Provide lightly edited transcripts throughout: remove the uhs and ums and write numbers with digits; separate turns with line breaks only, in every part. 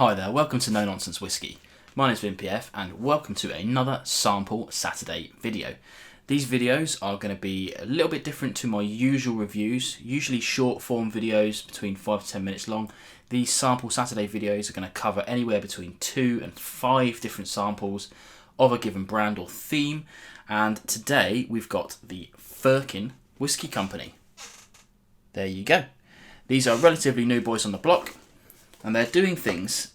Hi there, welcome to No Nonsense Whiskey. My name is PF and welcome to another Sample Saturday video. These videos are going to be a little bit different to my usual reviews, usually short form videos between 5 to 10 minutes long. These Sample Saturday videos are going to cover anywhere between 2 and 5 different samples of a given brand or theme, and today we've got the Firkin Whisky Company. There you go. These are relatively new boys on the block, and they're doing things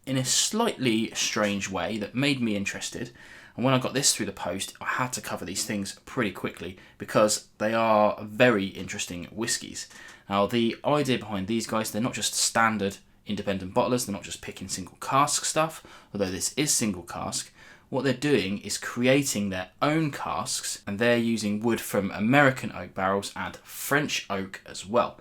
in a slightly strange way that made me interested. And when I got this through the post, I had to cover these things pretty quickly because they are very interesting whiskies. Now, the idea behind these guys, they're not just standard independent bottlers, they're not just picking single cask stuff, although this is single cask. What they're doing is creating their own casks, and they're using wood from American oak barrels and French oak as well.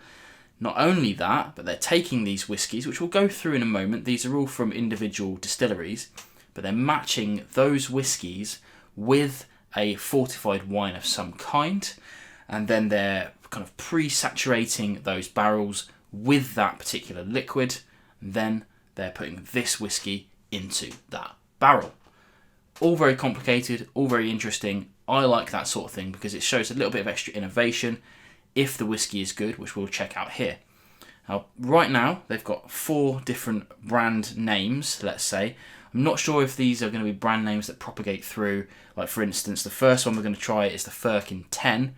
Not only that, but they're taking these whiskies, which we'll go through in a moment. These are all from individual distilleries, but they're matching those whiskies with a fortified wine of some kind, and then they're kind of pre-saturating those barrels with that particular liquid, and then they're putting this whiskey into that barrel. All very complicated, all very interesting. I like that sort of thing because it shows a little bit of extra innovation if the whiskey is good, which we'll check out here. Now, right now, they've got 4 different brand names, let's say. I'm not sure if these are going to be brand names that propagate through. Like, for instance, the first one we're going to try is the Firkin 10.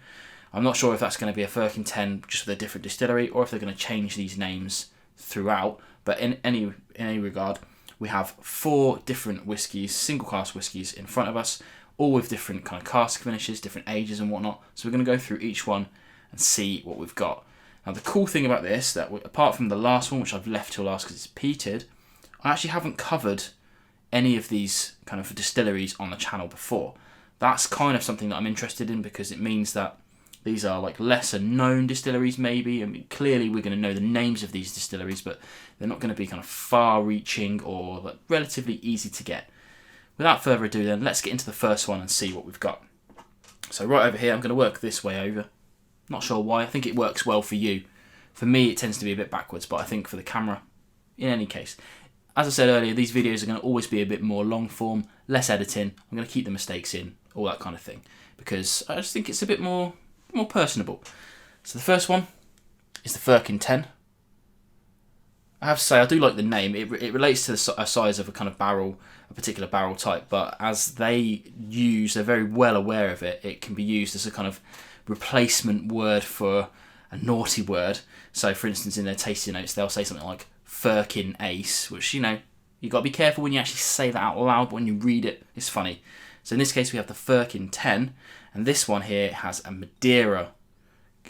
I'm not sure if that's going to be a Firkin 10 just with a different distillery, or if they're going to change these names throughout. But in any regard, we have 4 different whiskies, single cask whiskies in front of us, all with different kind of cask finishes, different ages and whatnot. So we're going to go through each one and see what we've got. Now, the cool thing about this, that apart from the last one, which I've left till last because it's peated, I actually haven't covered any of these kind of distilleries on the channel before. That's kind of something that I'm interested in because it means that these are like lesser known distilleries maybe. I mean, clearly we're going to know the names of these distilleries, but they're not going to be kind of far reaching or like relatively easy to get. Without further ado then, let's get into the first one and see what we've got. So right over here, I'm going to work this way over. Not sure why. I think it works well for you. For me, it tends to be a bit backwards, but I think for the camera, in any case. As I said earlier, these videos are going to always be a bit more long form, less editing. I'm going to keep the mistakes in, all that kind of thing, because I just think it's a bit more personable. So the first one is the Firkin 10. I have to say, I do like the name. It relates to the size of a kind of barrel, a particular barrel type, but as they're very well aware of it, it can be used as a kind of replacement word for a naughty word. So for instance, in their tasting notes, they'll say something like Firkin Ace, which, you know, you've got to be careful when you actually say that out loud, but when you read it, it's funny. So in this case, we have the Firkin 10, and this one here has a Madeira.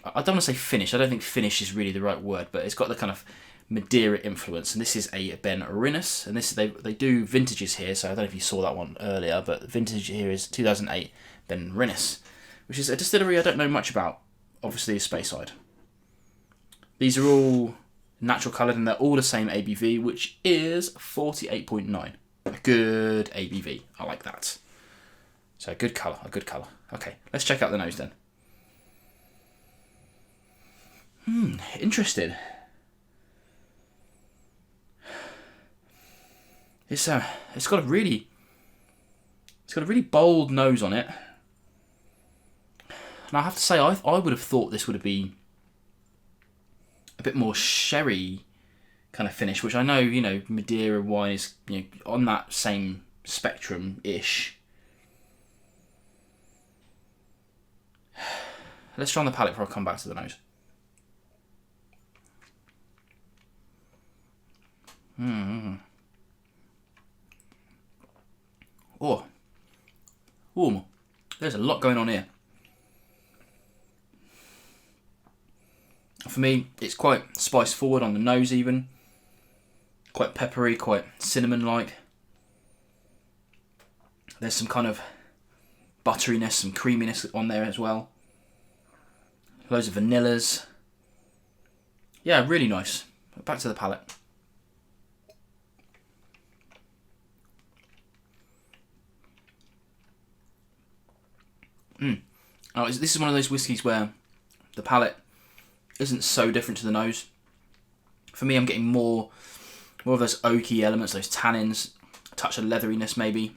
I don't want to say finish. I don't think finish is really the right word, but it's got the kind of Madeira influence, and this is a Ben Rinus, and this they do vintages here, so I don't know if you saw that one earlier, but the vintage here is 2008 Ben Rinus, which is a distillery I don't know much about, obviously is Speyside. These are all natural coloured and they're all the same ABV, which is 48.9. A good ABV, I like that. So a good colour. Okay, let's check out the nose then. Interesting. It's got a really bold nose on it. And I have to say, I would have thought this would have been a bit more sherry kind of finish, which I know, you know, Madeira wine is, you know, on that same spectrum-ish. Let's try on the palate before I come back to the nose. Oh, there's a lot going on here. For me, it's quite spice forward on the nose even. Quite peppery, quite cinnamon-like. There's some kind of butteriness, some creaminess on there as well. Loads of vanillas. Yeah, really nice. Back to the palate. Oh, this is one of those whiskies where the palate isn't so different to the nose. For me, I'm getting more More of those oaky elements, those tannins, a touch of leatheriness maybe.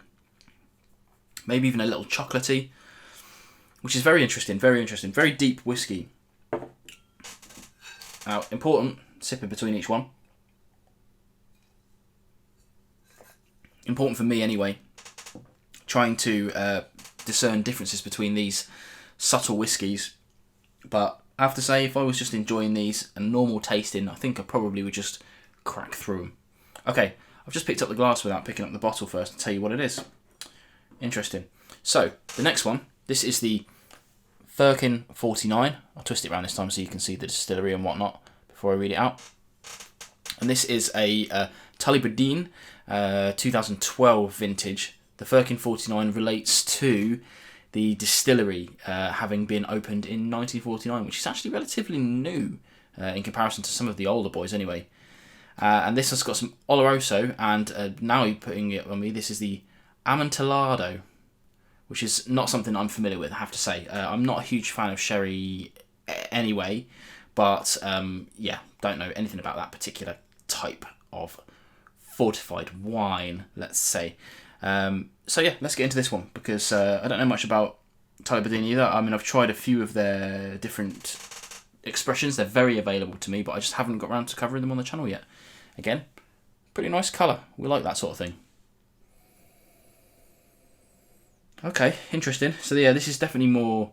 Maybe even a little chocolatey, which is very interesting, very interesting. Very deep whiskey. Now, important, sip in between each one. Important for me anyway, trying to discern differences between these subtle whiskies. But I have to say, if I was just enjoying these and normal tasting, I think I probably would just crack through them. Okay, I've just picked up the glass without picking up the bottle first to tell you what it is. Interesting. So, the next one, this is the Firkin 49. I'll twist it around this time so you can see the distillery and whatnot before I read it out. And this is a Tullibardine 2012 vintage. The Firkin 49 relates to the distillery having been opened in 1949, which is actually relatively new in comparison to some of the older boys anyway. And this has got some Oloroso, and now you're putting it on me, this is the Amontillado, which is not something I'm familiar with, I have to say. I'm not a huge fan of sherry anyway, but yeah, don't know anything about that particular type of fortified wine, let's say. So yeah, let's get into this one, because I don't know much about Tullibardine either. I mean, I've tried a few of their different expressions. They're very available to me, but I just haven't got around to covering them on the channel yet. Again, pretty nice colour. We like that sort of thing. Okay, interesting. So yeah, this is definitely more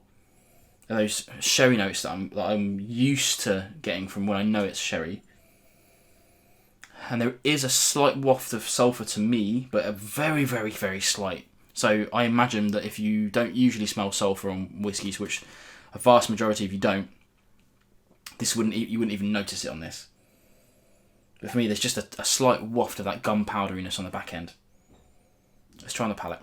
of those sherry notes that I'm used to getting from when I know it's sherry. And there is a slight waft of sulphur to me, but a very, very, very slight. So I imagine that if you don't usually smell sulphur on whiskies, which a vast majority of you don't, you wouldn't even notice it on this. But for me, there's just a slight waft of that gunpowderiness on the back end. Let's try on the palate.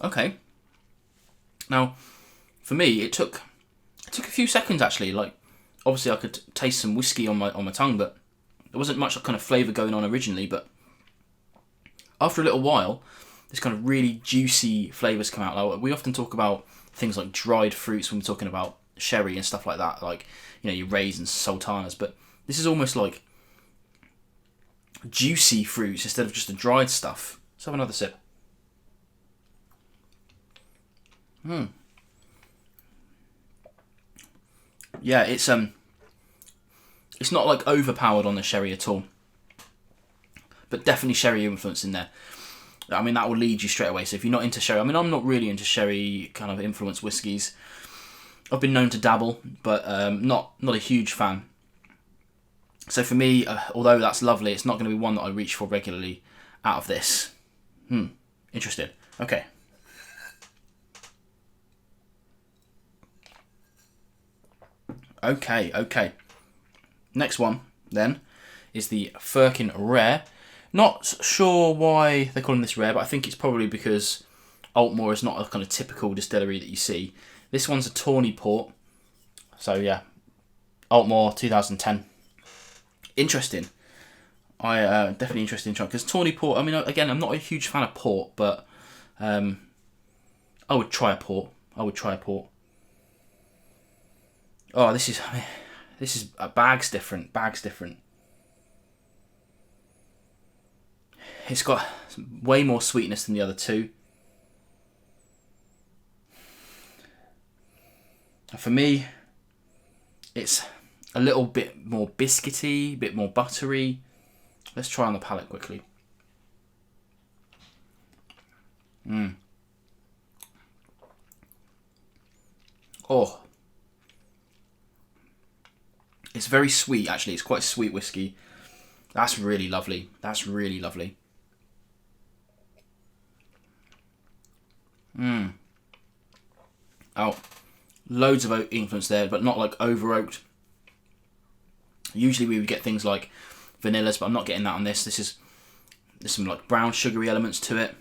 Okay. Now, for me, it took a few seconds actually. Like, obviously, I could taste some whiskey on my tongue, but there wasn't much kind of flavour going on originally. But after a little while, this kind of really juicy flavours come out. Like, we often talk about things like dried fruits when we're talking about sherry and stuff like that, like, you know, your raisins, sultanas. But this is almost like juicy fruits instead of just the dried stuff. Let's have another sip. Yeah, it's not like overpowered on the sherry at all, but definitely sherry influence in there. I mean, that will lead you straight away. So if you're not into sherry, I mean, I'm not really into sherry kind of influenced whiskies. I've been known to dabble, but not a huge fan. So for me, although that's lovely, it's not going to be one that I reach for regularly out of this. Interesting. Okay. Okay. Next one, then, is the Firkin Rare. Not sure why they call them this rare, but I think it's probably because Altmore is not a kind of typical distillery that you see. This one's a tawny port. So yeah, Altmore 2010. Interesting. Definitely interesting try, because tawny port, I mean, again, I'm not a huge fan of port, but I would try a port. Oh, this is bag's different. It's got way more sweetness than the other two. And for me, it's a little bit more biscuity, a bit more buttery. Let's try on the palate quickly. Oh. It's very sweet, actually. It's quite sweet whiskey. That's really lovely. Oh, loads of oak influence there, but not like over oaked. Usually we would get things like vanillas, but I'm not getting that on this. There's some like brown sugary elements to it.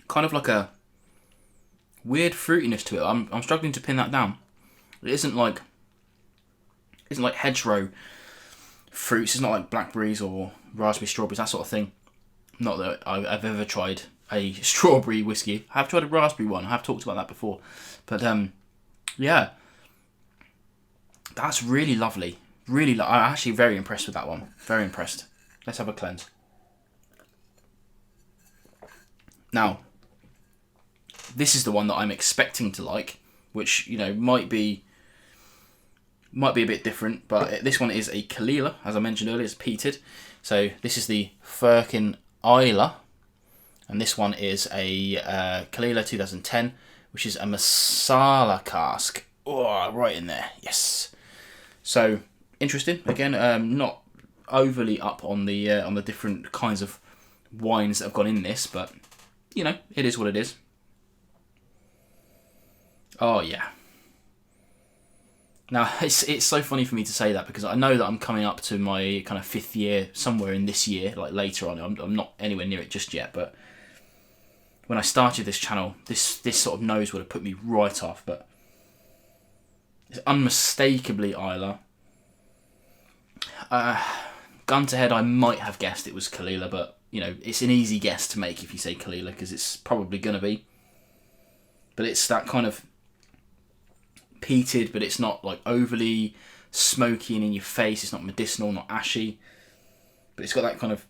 Kind of like a weird fruitiness to it. I'm struggling to pin that down. It isn't like hedgerow fruits. It's not like blackberries or raspberry, strawberries, that sort of thing. Not that I've ever tried a strawberry whiskey. I have tried a raspberry one. I have talked about that before. But yeah, that's really lovely. I'm actually very impressed with that one. Very impressed. Let's have a cleanse. Now, this is the one that I'm expecting to like, which, you know, might be a bit different, but this one is a Kalila, as I mentioned earlier. It's peated. So this is the Firkin Islay, and this one is a Kalila 2010, which is a masala cask. Oh, right in there, yes. So interesting. Again, not overly up on the different kinds of wines that have gone in this, but you know, it is what it is. Oh yeah. Now, it's so funny for me to say that, because I know that I'm coming up to my kind of 5th year somewhere in this year, like later on. I'm not anywhere near it just yet, but when I started this channel, this sort of nose would have put me right off, but it's unmistakably Islay. Gun to head, I might have guessed it was Kalila, but you know, it's an easy guess to make if you say Kalila, because it's probably going to be. But it's that kind of peated, but it's not like overly smoky and in your face. It's not medicinal, not ashy, but it's got that kind of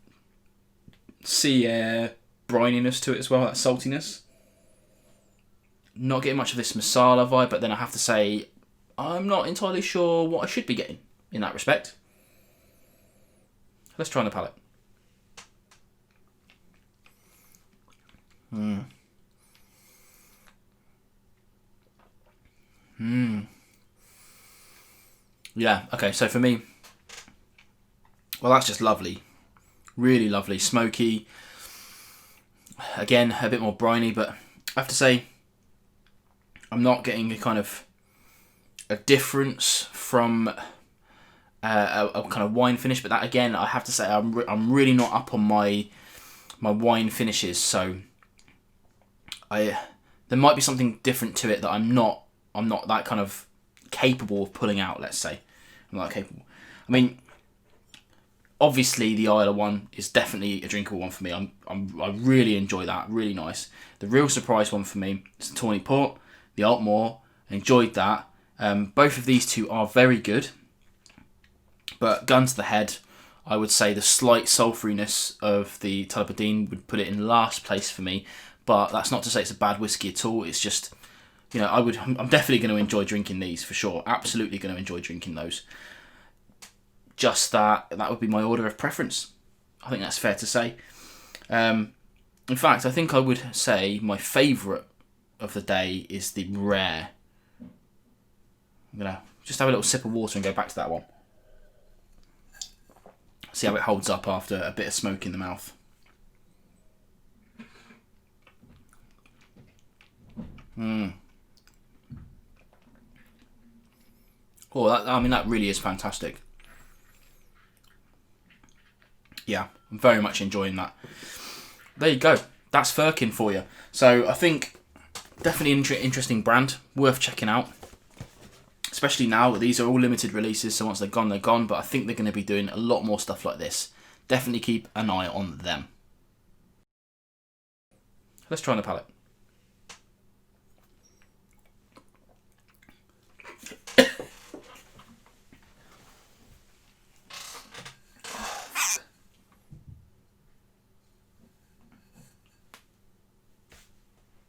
sea air brininess to it as well, that saltiness. Not getting much of this masala vibe, but then I have to say I'm not entirely sure what I should be getting in that respect. Let's try on the palate. Yeah, okay, so for me, well, that's just lovely. Really lovely. Smoky. Again, a bit more briny, but I have to say, I'm not getting a kind of a difference from a kind of wine finish, but that, again, I have to say, I'm really not up on my wine finishes, so there might be something different to it that I'm not that kind of capable of pulling out, let's say. I'm not capable. I mean, obviously the Islay one is definitely a drinkable one for me. I really enjoy that, really nice. The real surprise one for me is the Tawny Port, the Altmore. Enjoyed that. Both of these two are very good, but gun to the head, I would say the slight sulphuriness of the Tulipidine would put it in last place for me. But that's not to say it's a bad whiskey at all. It's just, you know, I'm definitely going to enjoy drinking these for sure. Absolutely going to enjoy drinking those. Just that would be my order of preference. I think that's fair to say. In fact, I think I would say my favourite of the day is the rare. I'm going to just have a little sip of water and go back to that one. See how it holds up after a bit of smoke in the mouth. Oh, that really is fantastic. Yeah, I'm very much enjoying that. There you go. That's Firkin for you. So I think definitely an interesting brand, worth checking out. Especially now, these are all limited releases, so once they're gone, they're gone. But I think they're going to be doing a lot more stuff like this. Definitely keep an eye on them. Let's try on the palate.